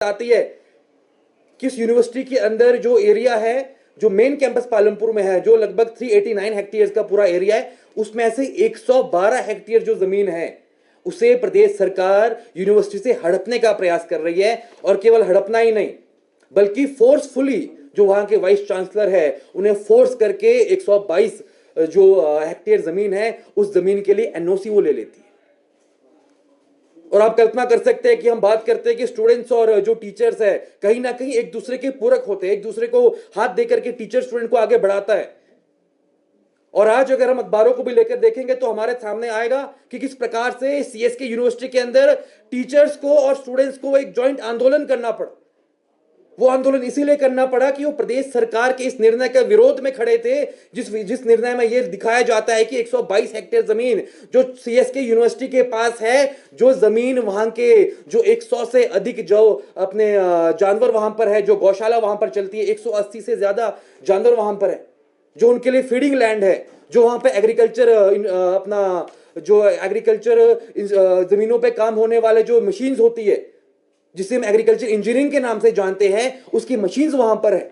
आती है कि इस यूनिवर्सिटी के अंदर जो एरिया है, जो मेन कैंपस पालमपुर में है, जो लगभग 389 हेक्टेयर का पूरा एरिया है, उसमें से 112 हेक्टेयर जो जमीन है उसे प्रदेश सरकार यूनिवर्सिटी से हड़पने का प्रयास कर रही है। और केवल हड़पना ही नहीं, बल्कि फोर्सफुली जो वहां के वाइस चांसलर है उन्हें फोर्स करके 122 जो हेक्टेयर जमीन है उस जमीन के लिए एनओसी वो ले लेती है। और आप कल्पना कर सकते हैं कि हम बात करते हैं कि स्टूडेंट्स और जो टीचर्स है कहीं ना कहीं एक दूसरे के पूरक होते हैं, एक दूसरे को हाथ देकर के टीचर स्टूडेंट को आगे बढ़ाता है। और आज अगर हम अखबारों को भी लेकर देखेंगे तो हमारे सामने आएगा कि किस प्रकार से सीएसके यूनिवर्सिटी के अंदर टीचर्स को और स्टूडेंट्स को एक जॉइंट आंदोलन करना पड़ा। वो आंदोलन इसीलिए करना पड़ा कि वो प्रदेश सरकार के इस निर्णय के विरोध में खड़े थे, जिस निर्णय में ये दिखाया जाता है कि 122 हेक्टेयर जमीन जो सीएसके यूनिवर्सिटी के पास है, जो जमीन वहां के जो 100 से अधिक जो अपने जानवर वहां पर है, जो गौशाला वहां पर चलती है, 180 से ज्यादा जानवर वहां पर है, जो उनके लिए फीडिंग लैंड है, जो वहां पे एग्रीकल्चर अपना जो एग्रीकल्चर जमीनों पे काम होने वाले जो मशीन्स होती है, जिसे हम एग्रीकल्चर इंजीनियरिंग के नाम से जानते हैं, उसकी मशीन्स वहां पर है।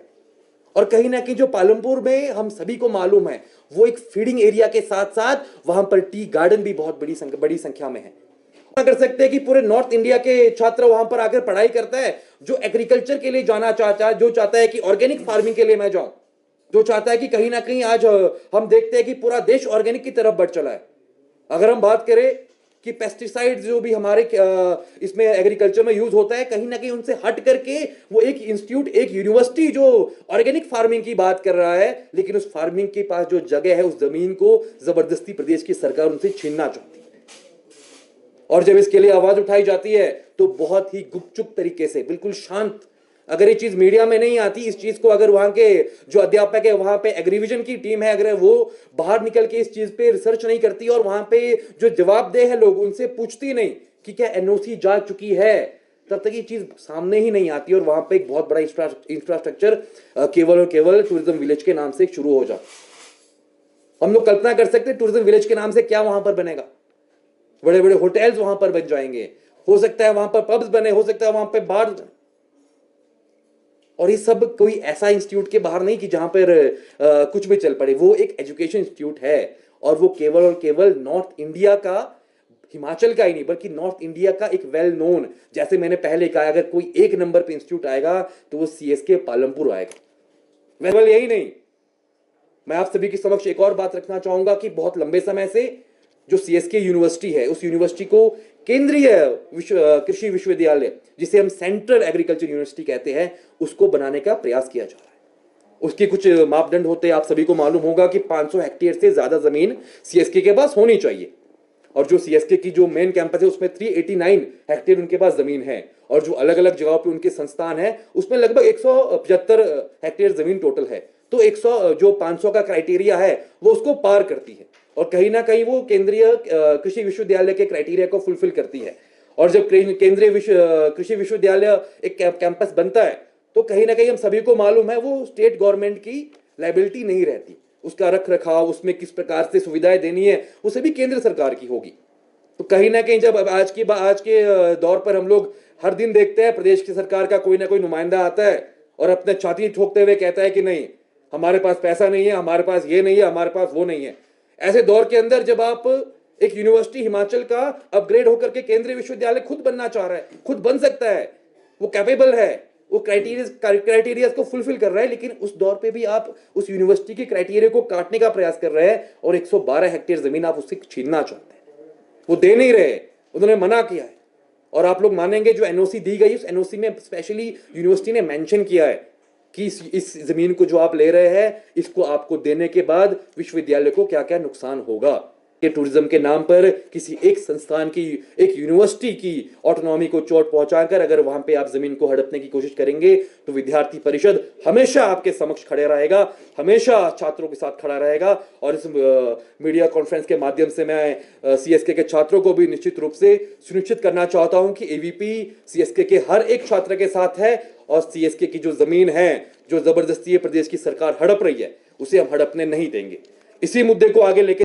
और कहीं ना कहीं जो पालमपुर में हम सभी को मालूम है वो एक फीडिंग एरिया के साथ साथ वहां पर टी गार्डन भी बहुत बड़ी संख्या में है। कर सकते हैं कि पूरे नॉर्थ इंडिया के छात्र वहां पर आकर पढ़ाई करता है, जो एग्रीकल्चर के लिए जाना चाहता है, जो चाहता है कि ऑर्गेनिक फार्मिंग के लिए मैं जाऊं, जो चाहता है कि कहीं ना कहीं आज हम देखते हैं कि पूरा देश ऑर्गेनिक की तरफ बढ़ चला है। अगर हम बात करें कि पेस्टिसाइड जो भी हमारे इसमें एग्रीकल्चर में यूज होता है, कहीं ना कहीं उनसे हट करके वो एक इंस्टीट्यूट, एक यूनिवर्सिटी जो ऑर्गेनिक फार्मिंग की बात कर रहा है, लेकिन उस फार्मिंग के पास जो जगह है उस जमीन को जबरदस्ती प्रदेश की सरकार उनसे छीनना चाहती है। और जब इसके लिए आवाज उठाई जाती है तो बहुत ही गुपचुप तरीके से, बिल्कुल शांत, अगर ये चीज मीडिया में नहीं आती, इस चीज को अगर वहां के जो अध्यापक है, वहां पे एग्रीविजन की टीम है, अगर वो बाहर निकल के इस चीज पे रिसर्च नहीं करती और वहां पे जो जवाबदेह है लोग उनसे पूछती नहीं कि क्या एनओसी जा चुकी है, तब तक ये चीज सामने ही नहीं आती और वहां पे एक बहुत बड़ा इंफ्रास्ट्रक्चर केवल और केवल टूरिज्म विलेज के नाम से शुरू हो जाता। हम लोग कल्पना कर सकते हैं टूरिज्म विलेज के नाम से क्या वहां पर बनेगा। बड़े बड़े होटल्स वहां पर बन जाएंगे, हो सकता है वहां पर पब्स बने, हो सकता है वहां पर बार। और ये सब कोई ऐसा इंस्टीट्यूट के बाहर नहीं कि जहां पर कुछ भी चल पड़े। वो एक एजुकेशन इंस्टीट्यूट है और वो केवल और केवल नॉर्थ इंडिया का, हिमाचल का ही नहीं बल्कि नॉर्थ इंडिया का एक वेल नोन, जैसे मैंने पहले कहा, अगर कोई एक नंबर पे इंस्टीट्यूट आएगा तो वो सीएसके पालमपुर आएगा। केवल यही नहीं, मैं आप सभी के समक्ष एक और बात रखना चाहूंगा कि बहुत लंबे समय से जो सीएसके यूनिवर्सिटी है, उस यूनिवर्सिटी को केंद्रीय कृषि विश्वविद्यालय, जिसे हम सेंट्रल एग्रीकल्चर यूनिवर्सिटी कहते हैं, उसको बनाने का प्रयास किया जा रहा है। उसके कुछ मापदंड होते हैं, आप सभी को मालूम होगा कि 500 हेक्टेयर से ज्यादा जमीन सीएसके के पास होनी चाहिए। और जो सीएसके की जो मेन कैंपस है उसमें 389 हेक्टेयर उनके पास जमीन है, और जो अलग अलग जगहों पे उनके संस्थान है उसमें लगभग 175 हेक्टेयर जमीन टोटल है। तो 100 जो 500 का क्राइटेरिया है वो उसको पार करती है और कहीं ना कहीं वो केंद्रीय कृषि विश्वविद्यालय के क्राइटेरिया को फुलफिल करती है। और जब केंद्रीय कृषि विश्वविद्यालय एक कैंपस बनता है तो कहीं ना कहीं हम सभी को मालूम है वो स्टेट गवर्नमेंट की लायबिलिटी नहीं रहती, उसका रख रखाव, उसमें किस प्रकार से सुविधाएं देनी है वो सभी केंद्र सरकार की होगी। तो कहीं ना कहीं जब आज के दौर पर हम लोग हर दिन देखते हैं प्रदेश की सरकार का कोई ना कोई नुमाइंदा आता है और अपने छाती ठोकते हुए कहता है कि नहीं, हमारे पास पैसा नहीं है, हमारे पास ये नहीं है, हमारे पास वो नहीं है। ऐसे दौर के अंदर जब आप एक यूनिवर्सिटी हिमाचल का अपग्रेड होकर के केंद्रीय विश्वविद्यालय खुद बनना चाह रहा है, खुद बन सकता है, वो कैपेबल है, वो क्राइटेरिया को फुलफिल कर रहा है, लेकिन उस दौर पे भी आप उस यूनिवर्सिटी के क्राइटेरिया को काटने का प्रयास कर रहे हैं और 112 हेक्टेयर जमीन आप उससे छीनना चाहते हैं। वो दे नहीं रहे, उन्होंने मना किया है। और आप लोग मानेंगे जो एनओसी दी गई, उस एनओसी में स्पेशली यूनिवर्सिटी ने मेंशन किया है कि इस जमीन को जो आप ले रहे हैं, इसको आपको देने के बाद विश्वविद्यालय को क्या क्या नुकसान होगा। कि टूरिज्म के नाम पर किसी एक संस्थान की, एक यूनिवर्सिटी की ऑटोनॉमी को चोट पहुंचाकर अगर वहां पे आप जमीन को हड़पने की कोशिश करेंगे तो विद्यार्थी परिषद हमेशा आपके समक्ष खड़े रहेगा, हमेशा छात्रों के साथ खड़ा रहेगा। और इस मीडिया कॉन्फ्रेंस के माध्यम से मैं सीएसके के छात्रों को भी निश्चित रूप से सुनिश्चित करना चाहता हूं कि एवीपी सीएसके के हर एक छात्र के साथ है और सीएसके की जो जमीन है, जो जबरदस्ती प्रदेश की सरकार हड़प रही है, उसे हम हड़पने नहीं देंगे। इसी मुद्दे को आगे लेके